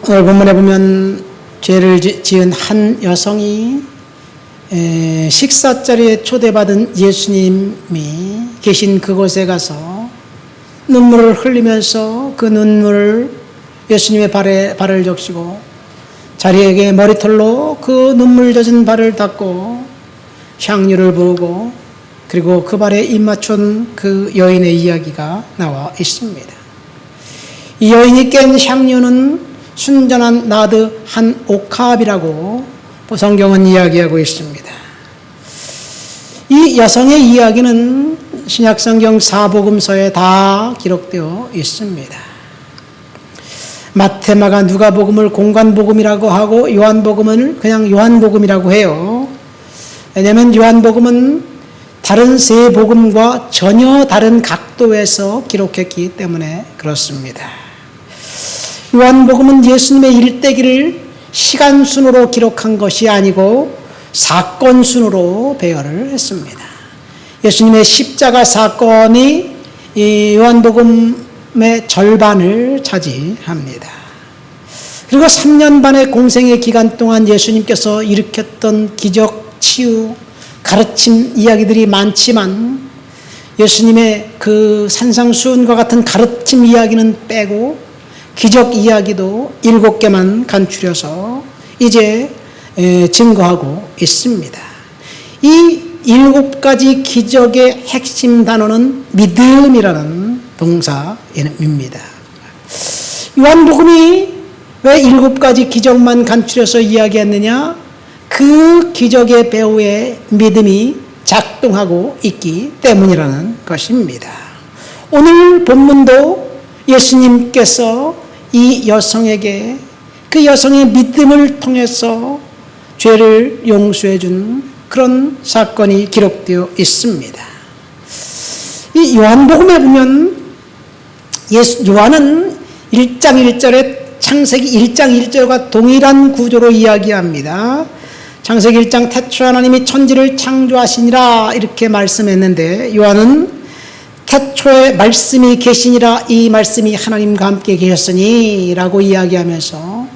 오늘 본문에 보면 죄를 지은 한 여성이 식사자리에 초대받은 예수님이 계신 그곳에 가서 눈물을 흘리면서 그 눈물을 예수님의 발을 적시고 자리에게 머리털로 그 눈물 젖은 발을 닦고 향유를 부으고 그리고 그 발에 입 맞춘 그 여인의 이야기가 나와 있습니다. 이 여인이 깬 향유는 순전한 나드 한 옥합이라고 성경은 이야기하고 있습니다. 이 여성의 이야기는 신약성경 4복음서에 다 기록되어 있습니다. 마태, 마가, 누가복음을 공관복음이라고 하고 요한복음을 그냥 요한복음이라고 해요. 왜냐하면 요한복음은 다른 세 복음과 전혀 다른 각도에서 기록했기 때문에 그렇습니다. 요한복음은 예수님의 일대기를 시간 순으로 기록한 것이 아니고 사건 순으로 배열을 했습니다. 예수님의 십자가 사건이 이 요한복음의 절반을 차지합니다. 그리고 3년 반의 공생의 기간 동안 예수님께서 일으켰던 기적, 치유, 가르침 이야기들이 많지만 예수님의 그 산상수훈과 같은 가르침 이야기는 빼고 기적 이야기도 7개만 간추려서 이제 증거하고 있습니다. 이 7가지 기적의 핵심 단어는 믿음이라는 동사입니다. 요한복음이 왜 7가지 기적만 간추려서 이야기했느냐? 그 기적의 배후에 믿음이 작동하고 있기 때문이라는 것입니다. 오늘 본문도 예수님께서 이 여성에게 그 여성의 믿음을 통해서 죄를 용서해 준 그런 사건이 기록되어 있습니다. 이 요한복음에 보면 요한은 1장 1절에 창세기 1장 1절과 동일한 구조로 이야기합니다. 창세기 1장 태초 하나님이 천지를 창조하시니라 이렇게 말씀했는데 요한은 태초에 말씀이 계시니라 이 말씀이 하나님과 함께 계셨으니 라고 이야기하면서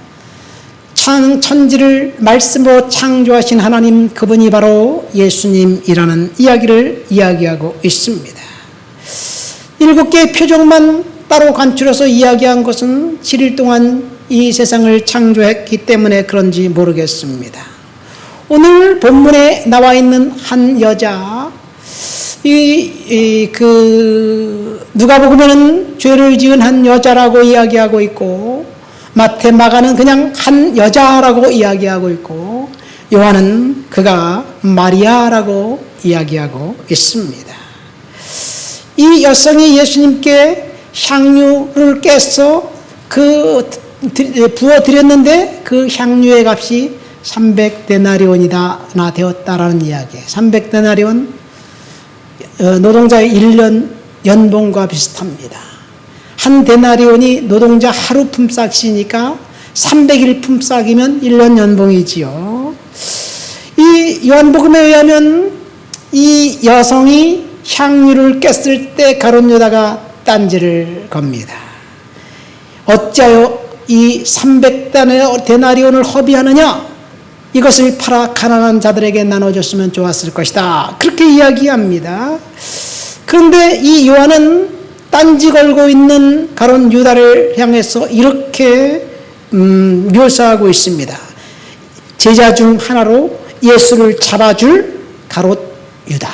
천지를 말씀으로 창조하신 하나님 그분이 바로 예수님이라는 이야기를 이야기하고 있습니다. 7개의 표적만 따로 간추려서 이야기한 것은 7일 동안 이 세상을 창조했기 때문에 그런지 모르겠습니다. 오늘 본문에 나와 있는 한 여자 누가복음에는 죄를 지은 한 여자라고 이야기하고 있고 마태, 마가는 그냥 한 여자라고 이야기하고 있고 요한은 그가 마리아라고 이야기하고 있습니다. 이 여성이 예수님께 향유를 깨서 부어드렸는데 그 향유의 값이 300데나리온이나 되었다라는 이야기예요. 300데나리온 노동자의 1년 연봉과 비슷합니다. 한 데나리온이 노동자 하루 품삯이니까 300일 품삯이면 1년 연봉이지요. 이 요한복음에 의하면 이 여성이 향유를 깼을 때 가룟 유다가 딴지를 겁니다. 어찌하여 이 300데나리온을 허비하느냐? 이것을 팔아 가난한 자들에게 나눠줬으면 좋았을 것이다. 그렇게 이야기합니다. 그런데 이 요한은 딴지 걸고 있는 가룟 유다를 향해서 이렇게 묘사하고 있습니다. 제자 중 하나로 예수를 잡아줄 가롯 유다.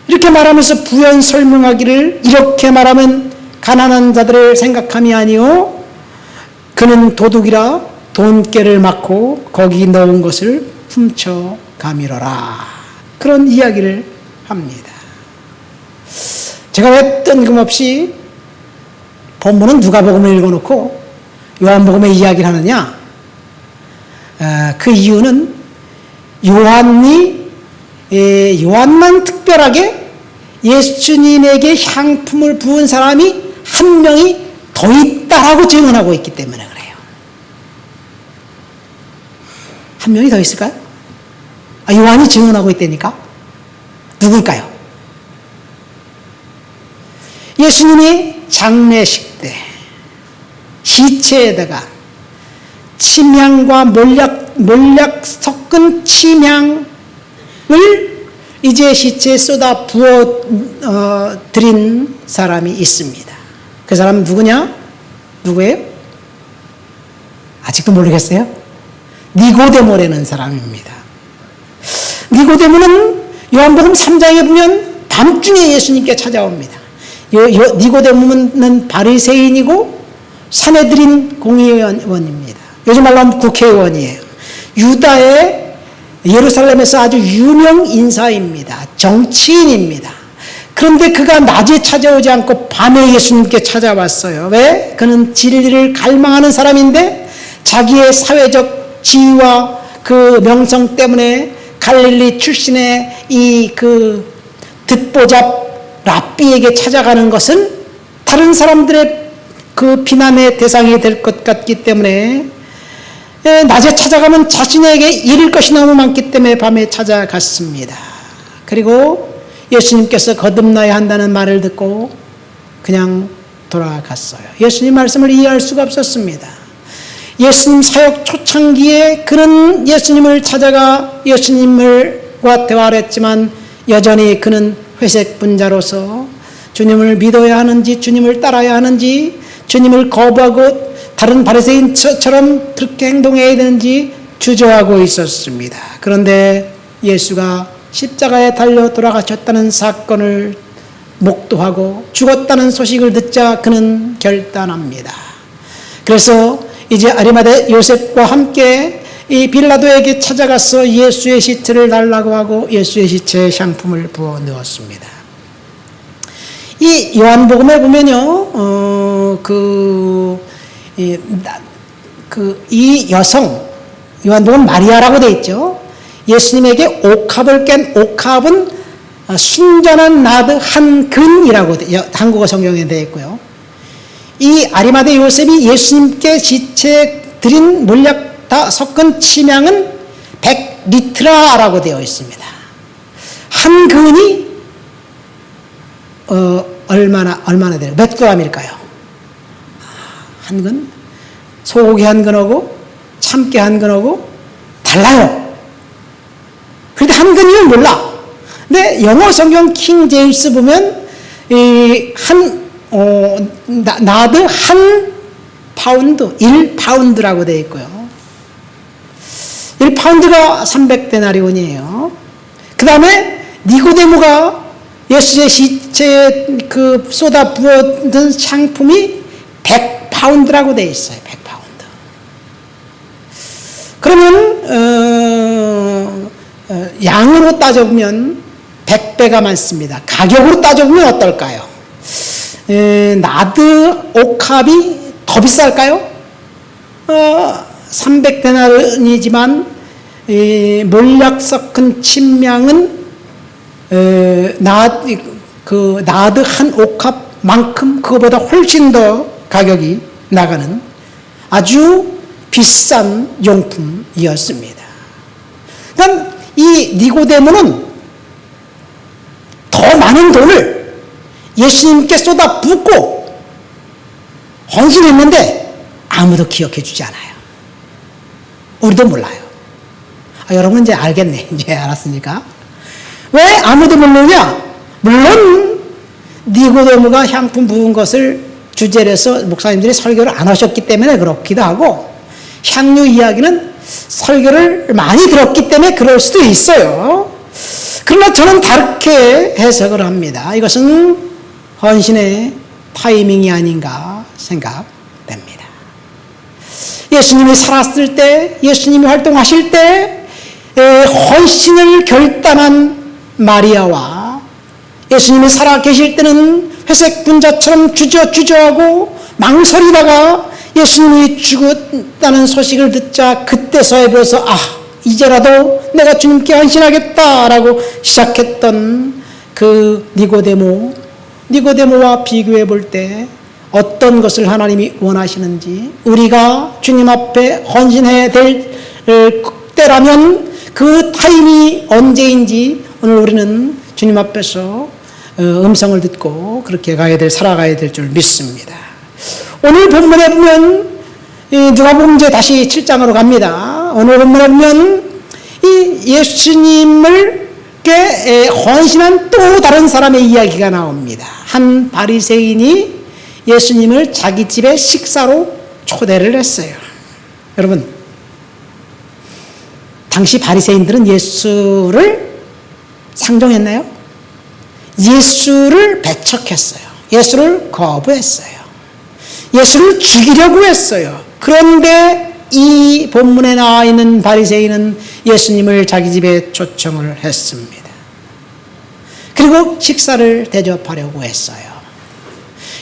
이렇게 말하면서 부연 설명하기를 이렇게 말하면 가난한 자들을 생각함이 아니요 그는 도둑이라 돈깨를 맞고 거기 넣은 것을 훔쳐 가미러라. 그런 이야기를 합니다. 제가 왜 뜬금없이 본문은 누가복음을 읽어놓고 요한복음의 이야기를 하느냐? 그 이유는 요한만 특별하게 예수님에게 향품을 부은 사람이 한 명이 더 있다라고 증언하고 있기 때문에 그래요. 한 명이 더 있을까요? 요한이 증언하고 있다니까? 누굴까요? 예수님이 장례식 때 시체에다가 침향과 몰약 섞은 침향을 이제 시체에 쏟아 부어 드린 사람이 있습니다. 그 사람은 누구냐? 누구예요? 아직도 모르겠어요? 니고데모라는 사람입니다. 니고데모는 요한복음 3장에 보면 밤중에 예수님께 찾아옵니다. 니고데모는 바리새인이고 산헤드린 공의원입니다. 요즘 말로 하면 국회의원이에요. 유다의 예루살렘에서 아주 유명 인사입니다. 정치인입니다. 그런데 그가 낮에 찾아오지 않고 밤에 예수님께 찾아왔어요. 왜? 그는 진리를 갈망하는 사람인데 자기의 사회적 지위와 그 명성 때문에 갈릴리 출신의 이 그 듣보잡 랍비에게 찾아가는 것은 다른 사람들의 그 비난의 대상이 될 것 같기 때문에 낮에 찾아가면 자신에게 잃을 것이 너무 많기 때문에 밤에 찾아갔습니다. 그리고 예수님께서 거듭나야 한다는 말을 듣고 그냥 돌아갔어요. 예수님 말씀을 이해할 수가 없었습니다. 예수님 사역 초창기에 그는 예수님을 찾아가 예수님과 대화를 했지만 여전히 그는 회색 분자로서 주님을 믿어야 하는지 주님을 따라야 하는지 주님을 거부하고 다른 바리새인처럼 그렇게 행동해야 되는지 주저하고 있었습니다. 그런데 예수가 십자가에 달려 돌아가셨다는 사건을 목도하고 죽었다는 소식을 듣자 그는 결단합니다. 그래서 이제 아리마대 요셉과 함께 이 빌라도에게 찾아가서 예수의 시체를 달라고 하고 예수의 시체에 향품을 부어 넣었습니다. 이 요한복음에 보면요, 이 여성, 요한복음 마리아라고 되어 있죠. 예수님에게 옥합을 깬 옥합은 순전한 나드 한 근이라고 한국어 성경에 되어 있고요. 이 아리마대 요셉이 예수님께 시체에 드린 몰약 다 섞은 침향은 100리트라라고 되어 있습니다. 한 근이 얼마나 돼요? 몇 그램일까요? 한 근? 소고기 한 근하고 참깨 한 근하고 달라요. 그런데 한 근이면 몰라. 근데 영어 성경 킹 제임스 보면 나드 한 파운드, 1파운드라고 되어 있고요. 1파운드가 300데나리온이에요. 그 다음에 니고데모가 예수의 시체에 그 쏟아 부어둔 상품이 100파운드라고 되어 있어요. 100파운드. 그러면 양으로 따져보면 100배가 많습니다. 가격으로 따져보면 어떨까요? 나드 옥합이 더 비쌀까요? 300데나리온이지만 몰약 섞은 침향은 나드 한 옥합만큼 그거보다 훨씬 더 가격이 나가는 아주 비싼 용품이었습니다. 그러니까 이 니고데모는 더 많은 돈을 예수님께 쏟아 붓고 헌신했는데 아무도 기억해 주지 않아요. 우리도 몰라요. 여러분 이제 알겠네. 이제 알았으니까. 왜 아무도 모르냐? 물론 니고데모가 향품 부은 것을 주제로 해서 목사님들이 설교를 안 하셨기 때문에 그렇기도 하고 향유 이야기는 설교를 많이 들었기 때문에 그럴 수도 있어요. 그러나 저는 다르게 해석을 합니다. 이것은 헌신의 타이밍이 아닌가 생각됩니다. 예수님이 살았을 때, 예수님이 활동하실 때 헌신을 결단한 마리아와 예수님이 살아 계실 때는 회색 분자처럼 주저하고 망설이다가 예수님이 죽었다는 소식을 듣자 그때서야 비로소 이제라도 내가 주님께 헌신하겠다라고 시작했던 그 니고데모와 비교해 볼 때 어떤 것을 하나님이 원하시는지 우리가 주님 앞에 헌신해야 될 때라면 그 타임이 언제인지 오늘 우리는 주님 앞에서 음성을 듣고 그렇게 살아가야 될 줄 믿습니다. 오늘 본문에 보면 누가복음 이제 다시 7장으로 갑니다. 오늘 본문에 보면 이 예수님을 헌신한 또 다른 사람의 이야기가 나옵니다. 한 바리새인이 예수님을 자기 집에 식사로 초대를 했어요. 여러분, 당시 바리새인들은 예수를 상종했나요? 예수를 배척했어요. 예수를 거부했어요. 예수를 죽이려고 했어요. 그런데 이 본문에 나와 있는 바리새인은 예수님을 자기 집에 초청을 했습니다. 그리고 식사를 대접하려고 했어요.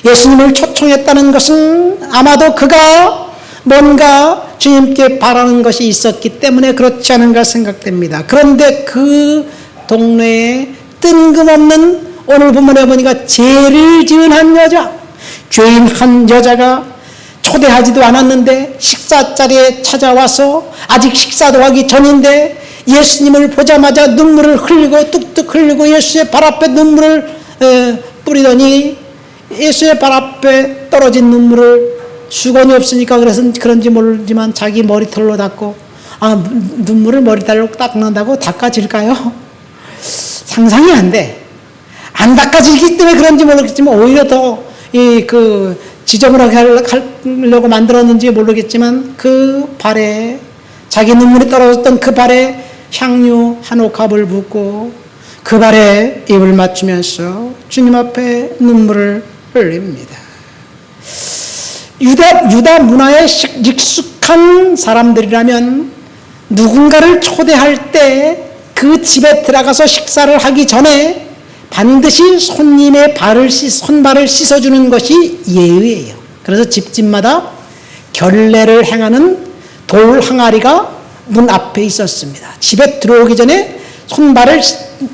예수님을 초청했다는 것은 아마도 그가 뭔가 주님께 바라는 것이 있었기 때문에 그렇지 않은가 생각됩니다. 그런데 그 동네에 뜬금없는, 오늘 본문에 보니까 죄를 지은 한 여자, 죄인 한 여자가 초대하지도 않았는데 식사 자리에 찾아와서 아직 식사도 하기 전인데 예수님을 보자마자 눈물을 흘리고 뚝뚝 흘리고 예수의 발 앞에 눈물을 뿌리더니 예수의 발 앞에 떨어진 눈물을 수건이 없으니까 그래서 그런지 모르지만 자기 머리털로 닦고, 눈물을 머리털로 닦는다고 닦아질까요? 상상이 안 돼. 안 닦아지기 때문에 그런지 모르겠지만 오히려 더 지저분하게 하려고 만들었는지 모르겠지만 그 발에, 자기 눈물이 떨어졌던 그 발에 향유 한 옥합을 붓고 그 발에 입을 맞추면서 주님 앞에 눈물을 흘립니다. 유다 문화에 익숙한 사람들이라면 누군가를 초대할 때 그 집에 들어가서 식사를 하기 전에 반드시 손님의 손발을 씻어주는 것이 예의예요. 그래서 집집마다 결례를 행하는 돌 항아리가 문 앞에 있었습니다. 집에 들어오기 전에 손발을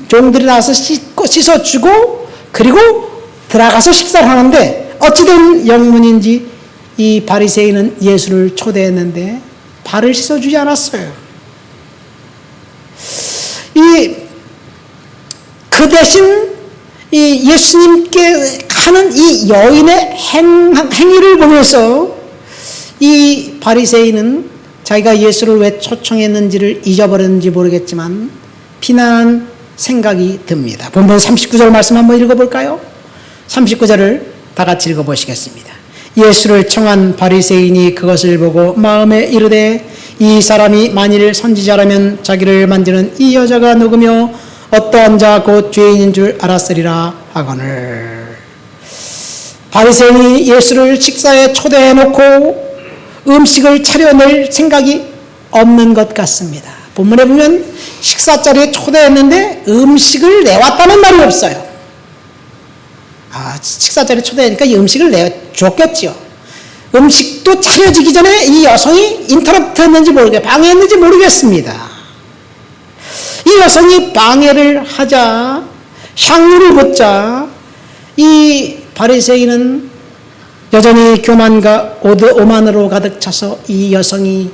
종들이 나와서 씻어주고 그리고 들어가서 식사를 하는데, 어찌된 영문인지 이 바리새인은 예수를 초대했는데 발을 씻어주지 않았어요. 그 대신 이 예수님께 하는 이 여인의 행위를 보면서 이 바리새인은 자기가 예수를 왜 초청했는지를 잊어버렸는지 모르겠지만 비난한 생각이 듭니다. 본문 39절 말씀 한번 읽어볼까요? 39절을 다 같이 읽어보시겠습니다. 예수를 청한 바리새인이 그것을 보고 마음에 이르되 이 사람이 만일 선지자라면 자기를 만지는 이 여자가 누구며 어떠한 자 곧 죄인인 줄 알았으리라 하거늘. 바리새인이 예수를 식사에 초대해놓고 음식을 차려낼 생각이 없는 것 같습니다. 본문에 보면 식사 자리에 초대했는데 음식을 내왔다는 말이 없어요. 식사 자리에 초대하니까 이 음식을 내줬겠죠. 음식도 차려지기 전에 이 여성이 인터럽트했는지 방해했는지 모르겠습니다. 이 여성이 방해를 하자, 향유를 붓자 이 바리새인은 여전히 교만과 오만으로 가득 차서 이 여성이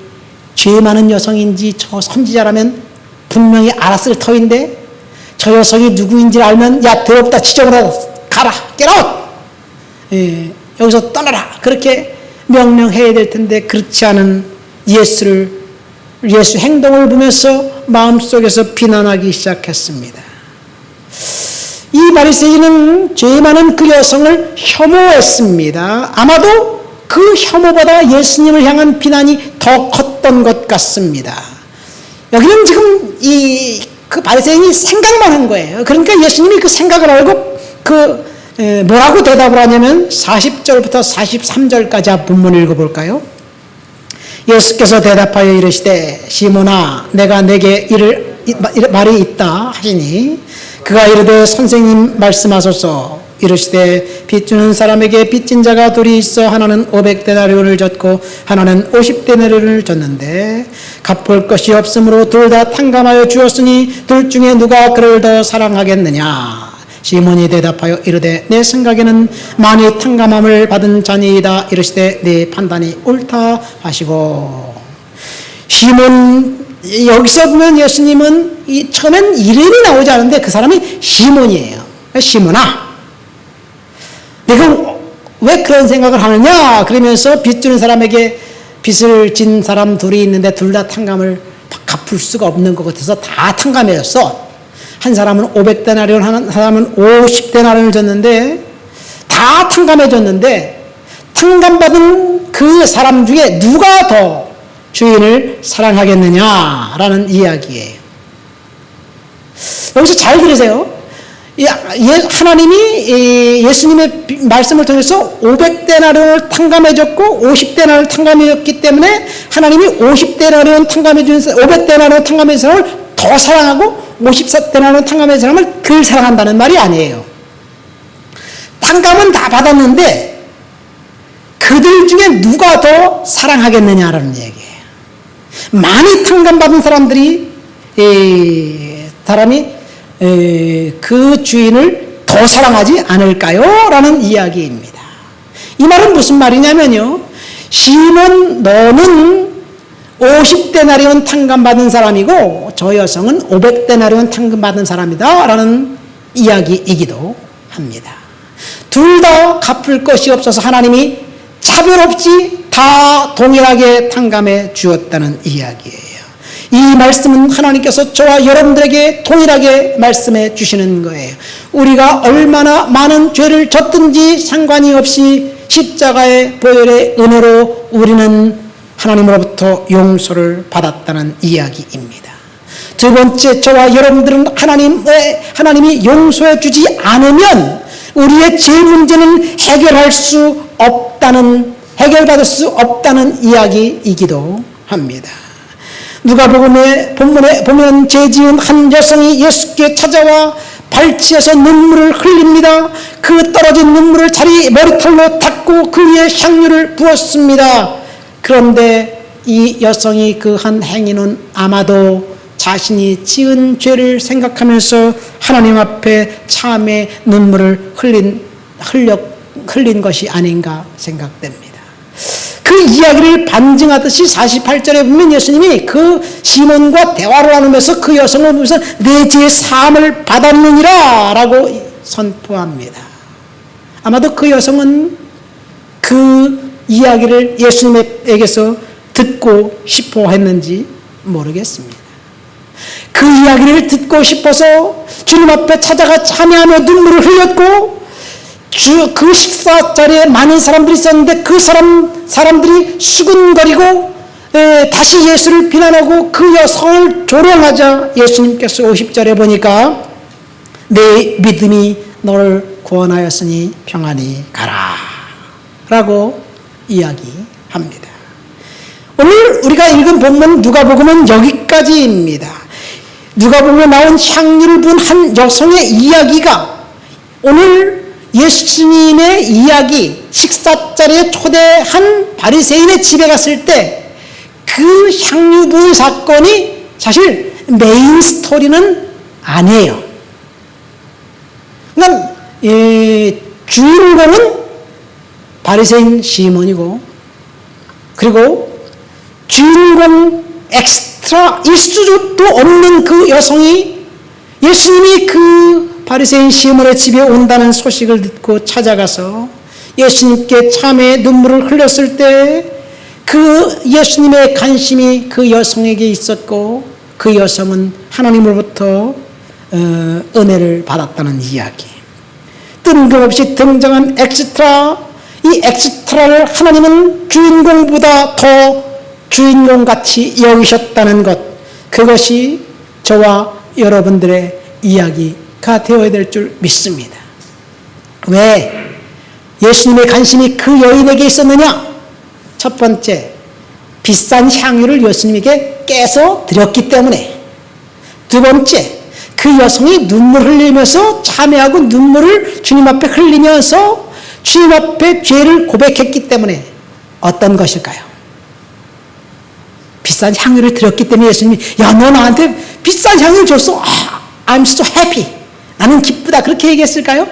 죄 많은 여성인지 저 선지자라면 분명히 알았을 터인데 저 여성이 누구인지 알면 야 더럽다 지저분하다 가라 get out, 여기서 떠나라 그렇게 명령해야 될 텐데 그렇지 않은 예수 행동을 보면서 마음속에서 비난하기 시작했습니다. 이 바리새인은 죄 많은 그 여성을 혐오했습니다. 아마도 그 혐오보다 예수님을 향한 비난이 더 컸던 것 같습니다. 여기는 지금 그 바리새인이 생각만 한 거예요. 그러니까 예수님이 그 생각을 알고 뭐라고 대답을 하냐면 40절부터 43절까지 본문을 읽어볼까요? 예수께서 대답하여 이르시되 시몬아 내가 내게 말이 있다 하시니 그가 이르되 선생님 말씀하소서. 이르시되 빚주는 사람에게 빚진 자가 둘이 있어 하나는 500데나리온을 졌고 하나는 50데나리온을 졌는데 갚을 것이 없으므로 둘 다 탕감하여 주었으니 둘 중에 누가 그를 더 사랑하겠느냐. 시몬이 대답하여 이르되 내 생각에는 많이 탕감함을 받은 자니이다. 이르시되 네 판단이 옳다 하시고. 시몬, 여기서 보면 예수님은 처음엔 이름이 나오지 않은데 그 사람이 시몬이에요. 시몬아 내가 왜 그런 생각을 하느냐 그러면서 빚주는 사람에게 빚을 진 사람 둘이 있는데 둘 다 탕감을 갚을 수가 없는 것 같아서 다 탕감해줬어. 한 사람은 500데나리온, 한 사람은 50데나리온을 줬는데 다 탕감해줬는데 탕감받은 그 사람 중에 누가 더 주인을 사랑하겠느냐라는 이야기예요. 여기서 잘 들으세요. 하나님이 예수님의 말씀을 통해서 500데나리온을 탕감해줬고 50데나리온을 탕감해줬기 때문에 하나님이 50데나리온 탕감해준 500데나리온 탕감해준 사람을 더 사랑하고 54데나리온 탕감해준 사람을 덜 사랑한다는 말이 아니에요. 탕감은 다 받았는데 그들 중에 누가 더 사랑하겠느냐라는 얘기예요. 많이 탕감받은 사람이 그 주인을 더 사랑하지 않을까요? 라는 이야기입니다. 이 말은 무슨 말이냐면요. 시몬 너는 50데나리온 탕감받은 사람이고 저 여성은 500데나리온 탕감받은 사람이다 라는 이야기이기도 합니다. 둘 다 갚을 것이 없어서 하나님이 차별 없이 다 동일하게 탕감해 주었다는 이야기예요. 이 말씀은 하나님께서 저와 여러분들에게 동일하게 말씀해 주시는 거예요. 우리가 얼마나 많은 죄를 졌든지 상관이 없이 십자가의 보혈의 은혜로 우리는 하나님으로부터 용서를 받았다는 이야기입니다. 두 번째, 저와 여러분들은 하나님이 용서해 주지 않으면 우리의 죄 문제는 해결받을 수 없다는 이야기이기도 합니다. 누가복음의 본문에 보면 죄 지은 한 여성이 예수께 찾아와 발치에서 눈물을 흘립니다. 그 떨어진 눈물을 자기 머리털로 닦고 그 위에 향유를 부었습니다. 그런데 이 여성이 그 한 행위는 아마도 자신이 지은 죄를 생각하면서 하나님 앞에 참의 눈물을 흘린 것이 아닌가 생각됩니다. 그 이야기를 반증하듯이 48절에 보면 예수님이 그 시몬과 대화를 나누면서 그 여성을 보면서 내 죄의 사함을 받았느니라 라고 선포합니다. 아마도 그 여성은 그 이야기를 예수님에게서 듣고 싶어 했는지 모르겠습니다. 그 이야기를 듣고 싶어서 주님 앞에 찾아가 참여하며 눈물을 흘렸고 그 식사 자리에 많은 사람들이 있었는데 그 사람들이 수군거리고 다시 예수를 비난하고 그 여성을 조롱하자 예수님께서 50절에 보니까 내 믿음이 너를 구원하였으니 평안히 가라 라고 이야기합니다. 오늘 우리가 읽은 본문 누가복음은 여기까지입니다. 누가복음에 나온 향유를 부은 한 여성의 이야기가 오늘 예수님의 이야기, 식사 자리에 초대한 바리새인의 집에 갔을 때 그 향유 부은 사건이 사실 메인 스토리는 아니에요. 그러니까 주인공은 바리새인 시몬이고 그리고 주인공 엑스트라일 수도 없는 그 여성이 예수님이 그 바리새인 시몬의 집에 온다는 소식을 듣고 찾아가서 예수님께 참의 눈물을 흘렸을 때 그 예수님의 관심이 그 여성에게 있었고 그 여성은 하나님으로부터 은혜를 받았다는 이야기. 뜬금없이 등장한 엑스트라, 이 엑스트라를 하나님은 주인공보다 더 주인공같이 여기셨다는 것, 그것이 저와 여러분들의 이야기가 되어야 될 줄 믿습니다. 왜 예수님의 관심이 그 여인에게 있었느냐? 첫 번째, 비싼 향유를 예수님에게 깨서 드렸기 때문에. 두 번째, 그 여성이 눈물 흘리면서 참회하고 눈물을 주님 앞에 흘리면서 주님 앞에 죄를 고백했기 때문에. 어떤 것일까요? 비싼 향유를 드렸기 때문에 예수님이 야, 너 나한테 비싼 향유를 줬어. I'm so happy. 나는 기쁘다. 그렇게 얘기했을까요?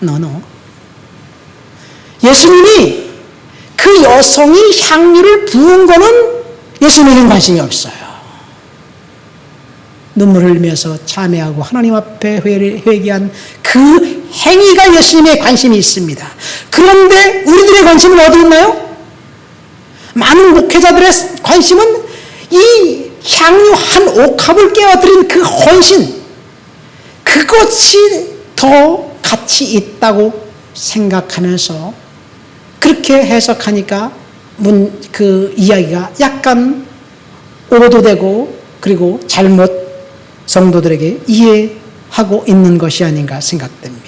No. 예수님이 그 여성이 향유를 부은 거는 예수님에게는 관심이 없어요. 눈물을 흘리면서 참회하고 하나님 앞에 회개한 그 행위가 예수님의 관심이 있습니다. 그런데 우리들의 관심은 어디 있나요? 많은 목회자들의 관심은 이 향유 한 옥합을 깨어드린 그 헌신, 그것이 더 가치 있다고 생각하면서 그렇게 해석하니까 그 이야기가 약간 오도되고 그리고 잘못 성도들에게 이해하고 있는 것이 아닌가 생각됩니다.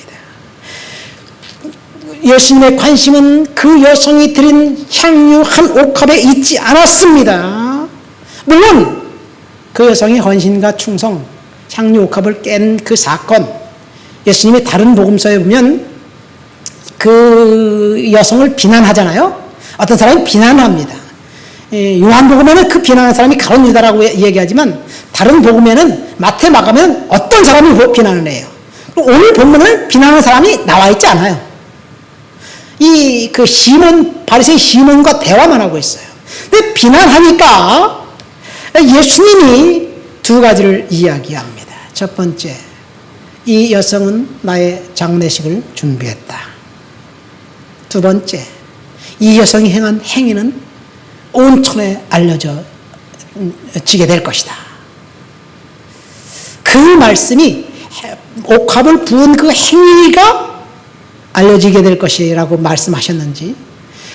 예수님의 관심은 그 여성이 드린 향유 한 옥합에 있지 않았습니다. 물론 그 여성의 헌신과 충성, 향유 옥합을 깬 그 사건, 예수님이 다른 복음서에 보면 그 여성을 비난하잖아요. 어떤 사람이 비난합니다. 요한복음에는 그 비난하는 사람이 가룟 유다라고 얘기하지만 다른 복음에는 마태, 마가면 어떤 사람이 비난을 해요. 오늘 본문은 비난하는 사람이 나와 있지 않아요. 그 시몬, 바리새인 시몬과 대화만 하고 있어요. 근데 비난하니까 예수님이 두 가지를 이야기합니다. 첫 번째, 이 여성은 나의 장례식을 준비했다. 두 번째, 이 여성이 행한 행위는 온 천에 알려지게 될 것이다. 그 말씀이 옥합을 부은 그 행위가 알려지게 될 것이라고 말씀하셨는지,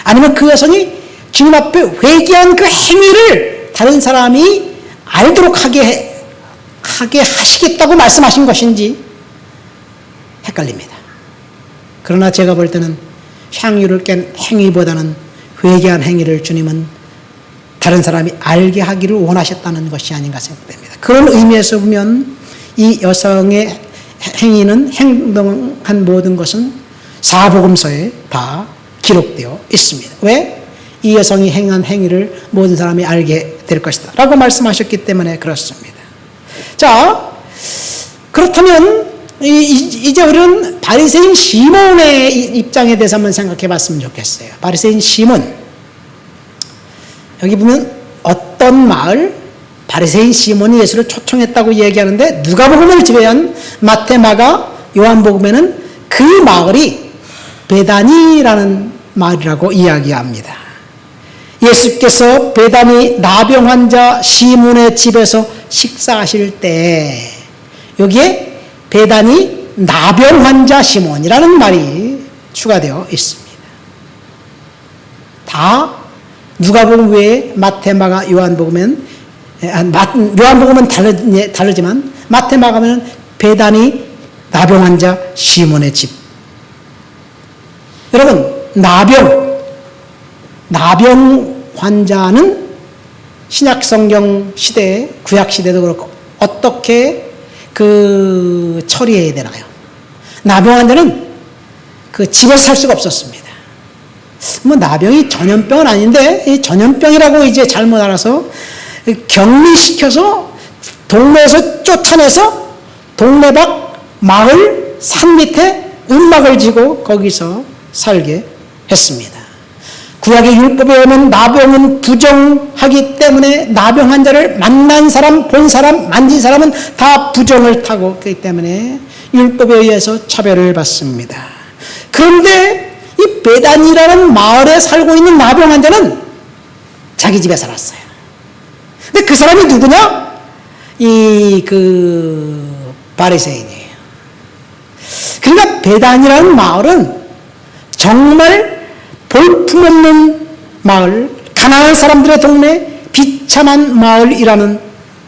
아니면 그 여성이 주님 앞에 회개한 그 행위를 다른 사람이 알도록 하게 하시겠다고 말씀하신 것인지 헷갈립니다. 그러나 제가 볼 때는 향유를 깬 행위보다는 회개한 행위를 주님은 다른 사람이 알게 하기를 원하셨다는 것이 아닌가 생각됩니다. 그런 의미에서 보면 이 여성의 행위는, 행동한 모든 것은 사복음서에 다 기록되어 있습니다. 왜? 이 여성이 행한 행위를 모든 사람이 알게 될 것이다 라고 말씀하셨기 때문에 그렇습니다. 자, 그렇다면 이제 우리는 바리새인 시몬의 입장에 대해서 한번 생각해 봤으면 좋겠어요. 바리새인 시몬, 여기 보면 어떤 마을, 바리새인 시몬이 예수를 초청했다고 얘기하는데 누가복음을 제외한 마태, 마가, 요한복음에는 그 마을이 베다니라는 마을이라고 이야기합니다. 예수께서 베다니 나병 환자 시몬의 집에서 식사하실 때 여기에 베다니 나병 환자 시몬이라는 말이 추가되어 있습니다. 다 누가복음 외에 마태, 마가, 요한복음은 요한복음은 다르지만 마태, 마가는 베다니 나병 환자 시몬의 집. 여러분, 나병 환자는 신약 성경 시대에, 구약 시대도 그렇고 어떻게 처리해야 되나요? 나병 환자는 집에서 살 수가 없었습니다. 나병이 전염병은 아닌데 이 전염병이라고 이제 잘못 알아서 격리시켜서 동네에서 쫓아내서 동네 밖 마을 산 밑에 움막을 지고 거기서 살게 했습니다. 구약의 율법에 의하면 나병은 부정하기 때문에 나병 환자를 만난 사람, 본 사람, 만진 사람은 다 부정을 타고 그렇기 때문에 율법에 의해서 차별을 받습니다. 그런데 이 베단이라는 마을에 살고 있는 나병 환자는 자기 집에 살았어요. 근데 그 사람이 누구냐? 바리새인이에요. 그러니까 베단이라는 마을은 정말 볼품없는 마을, 가난한 사람들의 동네, 비참한 마을이라는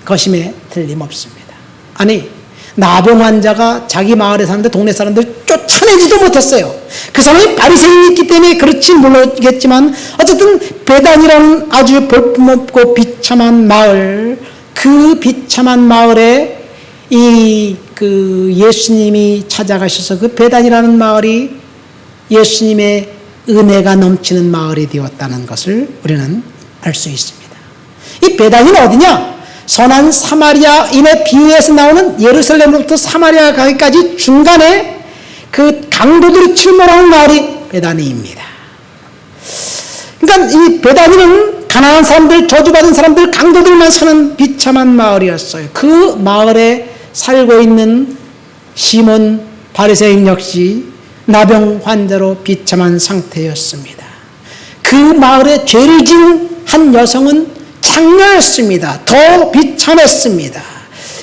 것임에 틀림없습니다. 아니, 나병 환자가 자기 마을에 사는데 동네 사람들 쫓아내지도 못했어요. 그 사람이 바리새인이 있기 때문에 그렇지 모르겠지만 어쨌든 베단이라는 아주 볼품없고 비참한 마을, 그 비참한 마을에 예수님이 찾아가셔서 그 베단이라는 마을이 예수님의 은혜가 넘치는 마을이 되었다는 것을 우리는 알 수 있습니다. 이 베단이는 어디냐? 선한 사마리아인의 비유에서 나오는 예루살렘으로부터 사마리아 가기까지 중간에 그 강도들이 출몰하는 마을이 베다니입니다. 그러니까 이 베다니는 가난한 사람들, 저주받은 사람들, 강도들만 사는 비참한 마을이었어요. 그 마을에 살고 있는 시몬 바리새인 역시 나병 환자로 비참한 상태였습니다. 그 마을에 죄를 지은 한 여성은 장녀였습니다. 더 비참했습니다.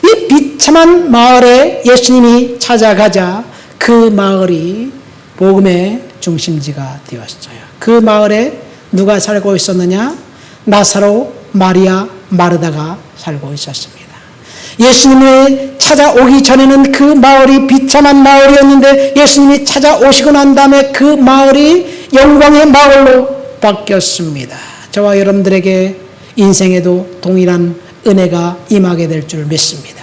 이 비참한 마을에 예수님이 찾아가자 그 마을이 복음의 중심지가 되었어요. 그 마을에 누가 살고 있었느냐? 나사로, 마리아, 마르다가 살고 있었습니다. 예수님이 찾아오기 전에는 그 마을이 비참한 마을이었는데 예수님이 찾아오시고 난 다음에 그 마을이 영광의 마을로 바뀌었습니다. 저와 여러분들에게 인생에도 동일한 은혜가 임하게 될 줄 믿습니다.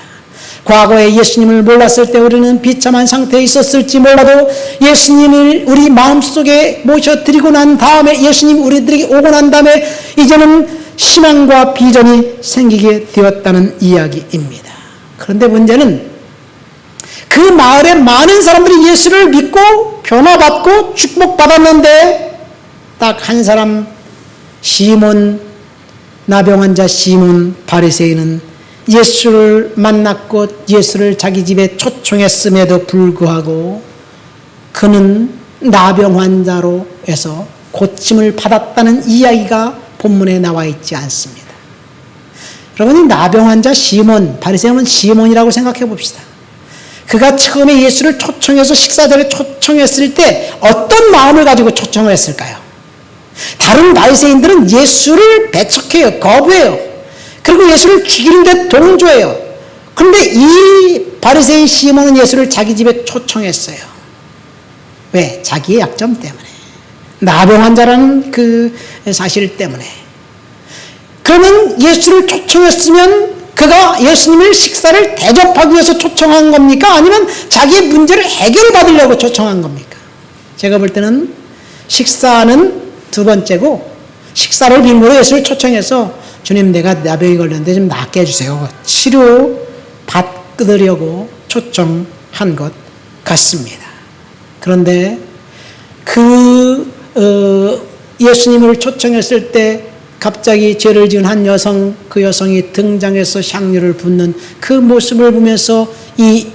과거에 예수님을 몰랐을 때 우리는 비참한 상태에 있었을지 몰라도 예수님을 우리 마음속에 모셔드리고 난 다음에 예수님 우리들에게 오고 난 다음에 이제는 희망과 비전이 생기게 되었다는 이야기입니다. 그런데 문제는 그 마을에 많은 사람들이 예수를 믿고 변화받고 축복받았는데 딱 한 사람 시몬, 나병 환자 시몬 바리새인은 예수를 만났고 예수를 자기 집에 초청했음에도 불구하고 그는 나병 환자로 해서 고침을 받았다는 이야기가 본문에 나와 있지 않습니다. 여러분이 나병 환자 시몬, 바리새인은 시몬이라고 생각해 봅시다. 그가 처음에 예수를 초청해서 식사자를 초청했을 때 어떤 마음을 가지고 초청을 했을까요? 다른 바리새인들은 예수를 배척해요. 거부해요. 그리고 예수를 죽이는 데 동조해요. 그런데 이 바리새인 시몬은 예수를 자기 집에 초청했어요. 왜? 자기의 약점 때문에. 나병 환자라는 그 사실 때문에. 그러면 예수를 초청했으면 그가 예수님을 식사를 대접하기 위해서 초청한 겁니까? 아니면 자기의 문제를 해결받으려고 초청한 겁니까? 제가 볼 때는 식사는 두 번째고 식사를 빌미로 예수를 초청해서 주님 내가 나병이 걸렸는데 좀 낫게 해주세요. 치료 받으려고 초청한 것 같습니다. 그런데 예수님을 초청했을 때 갑자기 죄를 지은 한 여성, 그 여성이 등장해서 향유를 붓는 그 모습을 보면서 이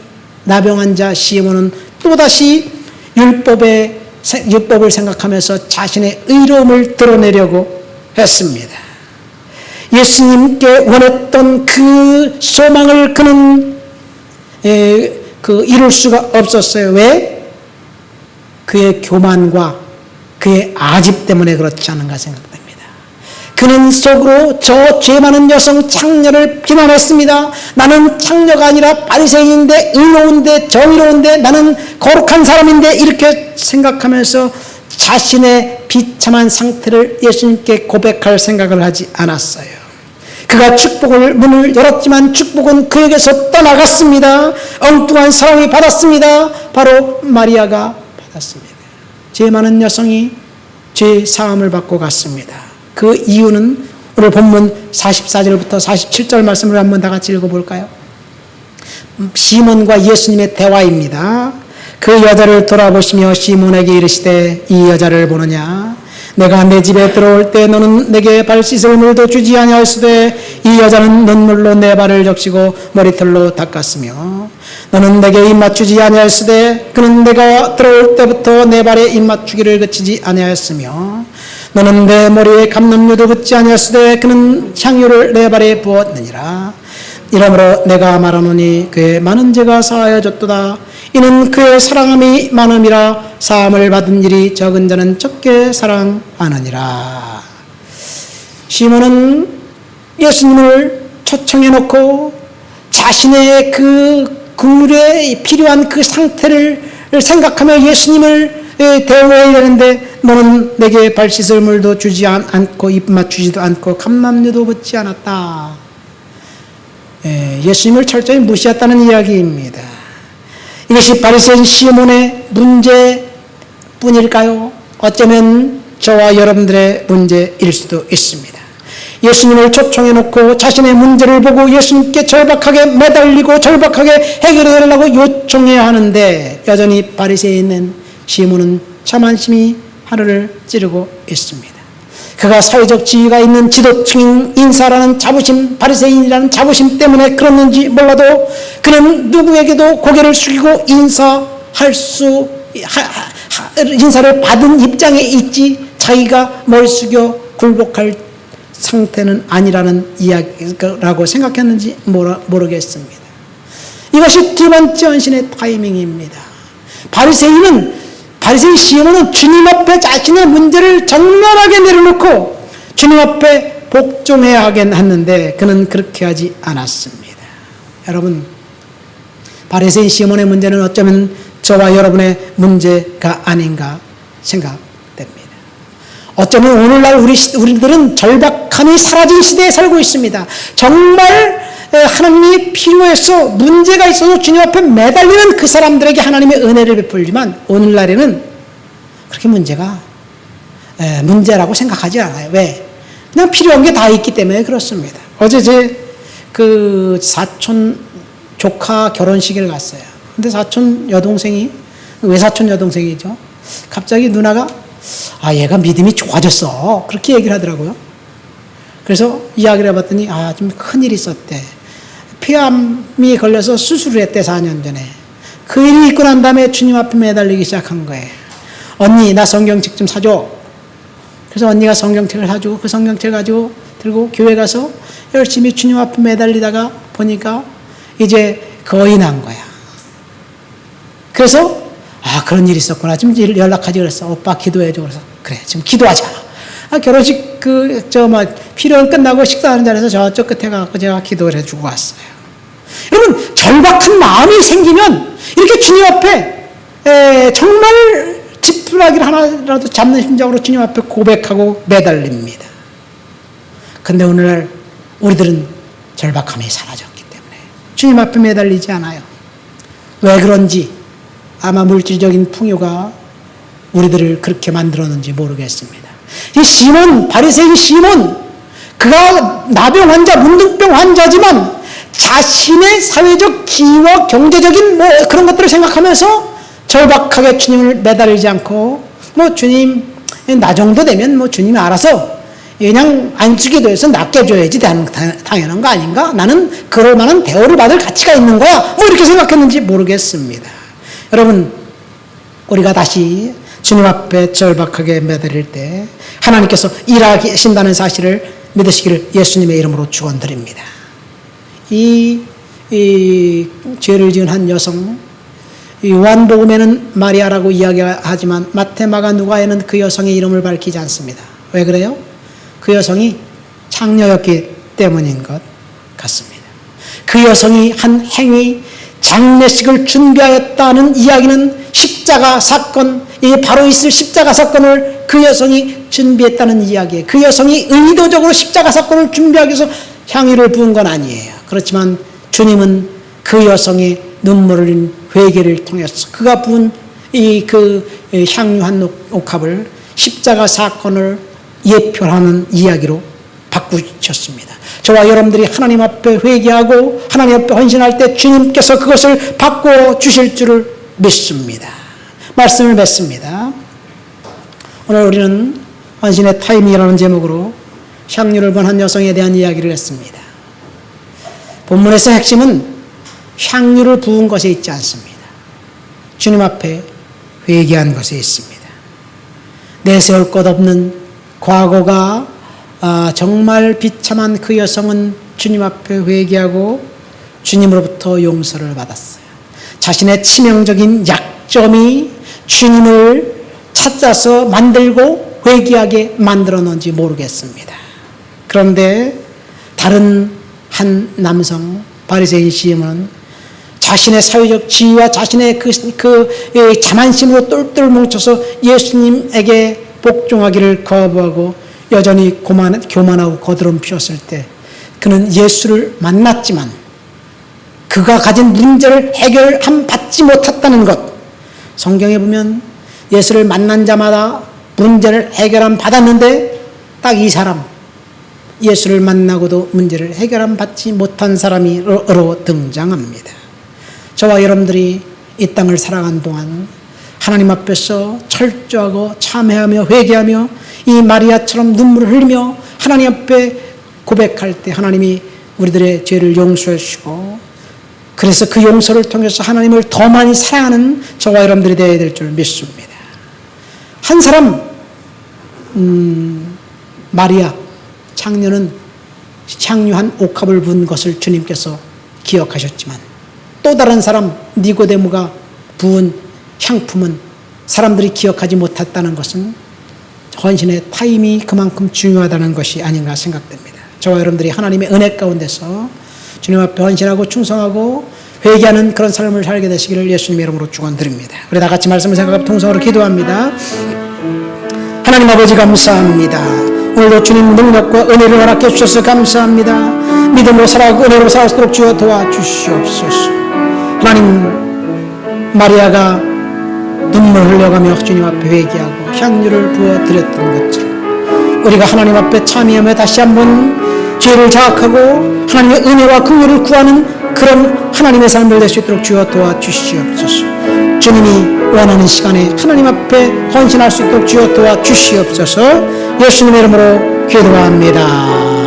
나병 환자 시몬은 또다시 율법을 생각하면서 자신의 의로움을 드러내려고 했습니다. 예수님께 원했던 그 소망을 그는 이룰 수가 없었어요. 왜? 그의 교만과 그의 아집 때문에 그렇지 않은가 생각됩니다. 그는 속으로 저 죄 많은 여성 창녀를 비난했습니다. 나는 창녀가 아니라 바리새인인데 의로운데 정의로운데 나는 거룩한 사람인데 이렇게 생각하면서 자신의 비참한 상태를 예수님께 고백할 생각을 하지 않았어요. 그가 축복을 문을 열었지만 축복은 그에게서 떠나갔습니다. 엉뚱한 사랑이 받았습니다. 바로 마리아가 받았습니다. 죄 많은 여성이 죄 사함을 받고 갔습니다. 그 이유는 오늘 본문 44절부터 47절 말씀을 한번 다 같이 읽어볼까요? 시몬과 예수님의 대화입니다. 그 여자를 돌아보시며 시몬에게 이르시되 이 여자를 보느냐? 내가 내 집에 들어올 때 너는 내게 발 씻을 물도 주지 아니하였으되 이 여자는 눈물로 내 발을 적시고 머리털로 닦았으며 너는 내게 입맞추지 아니하였으되 그는 내가 들어올 때부터 내 발에 입맞추기를 그치지 아니하였으며 너는 내 머리에 감람유도 붓지 아니하였으되 그는 향유를 내 발에 부었느니라. 이러므로 내가 말하노니 그의 많은 죄가 사하여졌도다. 이는 그의 사랑함이 많음이라. 사함을 받은 일이 적은 자는 적게 사랑하느니라. 시몬은 예수님을 초청해 놓고 자신의 그 국물에 필요한 그 상태를 생각하며 예수님을 대우해야 되는데 너는 내게 발 씻을 물도 주지 않고 입 맞추지도 않고 감람유도 붓지 않았다. 예수님을 철저히 무시했다는 이야기입니다. 이것이 바리새인 시몬의 문제뿐일까요? 어쩌면 저와 여러분들의 문제일 수도 있습니다. 예수님을 초청해 놓고 자신의 문제를 보고 예수님께 절박하게 매달리고 절박하게 해결해달라고 요청해야 하는데 여전히 바리새인은 시몬은 자만심이 하늘을 찌르고 있습니다. 그가 사회적 지위가 있는 지도층 인사라는 자부심, 바리새인이라는 자부심 때문에 그랬는지 몰라도 그는 누구에게도 고개를 숙이고 인사를 받은 입장에 있지 자기가 머리 숙여 굴복할 상태는 아니라는 이야기라고 생각했는지 모르겠습니다. 이것이 두 번째 헌신의 타이밍입니다. 바리새인 시몬은 주님 앞에 자신의 문제를 적나라하게 내려놓고 주님 앞에 복종해야 하겠는데 그는 그렇게 하지 않았습니다. 여러분, 바리새인 시몬의 문제는 어쩌면 저와 여러분의 문제가 아닌가 생각됩니다. 어쩌면 오늘날 우리들은 절박함이 사라진 시대에 살고 있습니다. 정말 하나님이 필요해서 문제가 있어서 주님 앞에 매달리는 그 사람들에게 하나님의 은혜를 베풀지만 오늘날에는 그렇게 문제라고 생각하지 않아요. 왜? 그냥 필요한 게 다 있기 때문에 그렇습니다. 어제 제 그 사촌 조카 결혼식을 갔어요. 근데 사촌 여동생이, 외사촌 여동생이죠. 갑자기 누나가 얘가 믿음이 좋아졌어. 그렇게 얘기를 하더라고요. 그래서 이야기를 해봤더니 좀 큰일이 있었대. 폐암이 걸려서 수술을 했대, 4년 전에. 그 일이 있고 난 다음에 주님 앞에 매달리기 시작한 거예요. 언니, 나 성경책 좀 사줘. 그래서 언니가 성경책을 사주고 그 성경책 가지고 들고 교회 가서 열심히 주님 앞에 매달리다가 보니까 이제 거의 난 거야. 그래서 그런 일이 있었구나. 지금 연락하지 그랬어. 오빠 기도해줘. 그래서 그래, 지금 기도하자. 결혼식 필요는 끝나고 식사하는 자리에서 저쪽 끝에 가서 제가 기도를 해주고 왔어요. 여러분, 절박한 마음이 생기면 이렇게 주님 앞에 정말 지푸라기를 하나라도 잡는 심정으로 주님 앞에 고백하고 매달립니다. 근데 오늘날 우리들은 절박함이 사라졌기 때문에 주님 앞에 매달리지 않아요. 왜 그런지 아마 물질적인 풍요가 우리들을 그렇게 만들었는지 모르겠습니다. 이 바리새인 시몬, 그가 나병 환자, 문둥병 환자지만 자신의 사회적 지위와 경제적인 그런 것들을 생각하면서 절박하게 주님을 매달리지 않고 주님 나 정도 되면 주님이 알아서 그냥 안식이 돼서 낫게 줘야지 당연한 거 아닌가? 나는 그럴 만한 대우를 받을 가치가 있는 거야. 이렇게 생각했는지 모르겠습니다. 여러분, 우리가 다시 주님 앞에 절박하게 매달릴 때 하나님께서 일하신다는 사실을 믿으시기를 예수님의 이름으로 축원드립니다. 이 죄를 지은 한 여성, 요한복음에는 마리아라고 이야기하지만 마태, 마가, 누가에는 그 여성의 이름을 밝히지 않습니다. 왜 그래요? 그 여성이 창녀였기 때문인 것 같습니다. 그 여성이 한 행위, 장례식을 준비하였다는 이야기는 십자가 사건, 바로 있을 십자가 사건을 그 여성이 준비했다는 이야기예요. 그 여성이 의도적으로 십자가 사건을 준비하기 위해서 향유를 부은 건 아니에요. 그렇지만 주님은 그 여성의 눈물을 흘린 회개를 통해서 그가 부은 그 향유 한 옥합을 십자가 사건을 예표하는 이야기로 바꾸셨습니다. 저와 여러분들이 하나님 앞에 회개하고 하나님 앞에 헌신할 때 주님께서 그것을 바꿔 주실 줄을 믿습니다. 말씀을 맺습니다. 오늘 우리는 헌신의 타임이라는 제목으로 향유를 본 한 여성에 대한 이야기를 했습니다. 본문에서 핵심은 향유를 부은 것에 있지 않습니다. 주님 앞에 회개한 것에 있습니다. 내세울 것 없는 과거가 정말 비참한 그 여성은 주님 앞에 회개하고 주님으로부터 용서를 받았어요. 자신의 치명적인 약점이 주님을 찾아서 만들고 회개하게 만들어 놓은지 모르겠습니다. 그런데 다른 한 남성, 바리새인 시몬은 자신의 사회적 지위와 자신의 그 자만심으로 똘똘 뭉쳐서 예수님에게 복종하기를 거부하고 여전히 교만하고 거드름 피웠을 때 그는 예수를 만났지만 그가 가진 문제를 해결받지 못했다는 것, 성경에 보면 예수를 만난 자마다 문제를 받았는데 딱 이 사람, 예수를 만나고도 문제를 받지 못한 사람으로 등장합니다. 저와 여러분들이 이 땅을 살아간 동안 하나님 앞에서 철저하고 참회하며 회개하며 이 마리아처럼 눈물을 흘리며 하나님 앞에 고백할 때 하나님이 우리들의 죄를 용서해 주시고 그래서 그 용서를 통해서 하나님을 더 많이 사랑하는 저와 여러분들이 되어야 될 줄 믿습니다. 한 사람 마리아 장녀는 향유한 옥합을 부은 것을 주님께서 기억하셨지만 또 다른 사람 니고데모가 부은 향품은 사람들이 기억하지 못했다는 것은 헌신의 타임이 그만큼 중요하다는 것이 아닌가 생각됩니다. 저와 여러분들이 하나님의 은혜 가운데서 주님 앞에 헌신하고 충성하고 회개하는 그런 삶을 살게 되시기를 예수님의 이름으로 축원드립니다. 우리 다 같이 말씀을 생각하고 통성으로 기도합니다. 하나님 아버지 감사합니다. 오늘도 주님 능력과 은혜를 허락해 주셔서 감사합니다. 믿음으로 살아가고 은혜로 살아서도록 주여 도와주시옵소서. 하나님, 마리아가 눈물 흘려가며 주님 앞에 회개하고 향유를 부어드렸던 것처럼 우리가 하나님 앞에 참여하며 다시 한번 죄를 자각하고 하나님의 은혜와 긍휼을 구하는 그런 하나님의 삶을 될 수 있도록 주여 도와주시옵소서. 주님이 원하는 시간에 하나님 앞에 헌신할 수 있도록 주여 도와주시옵소서. 예수님의 이름으로 기도합니다.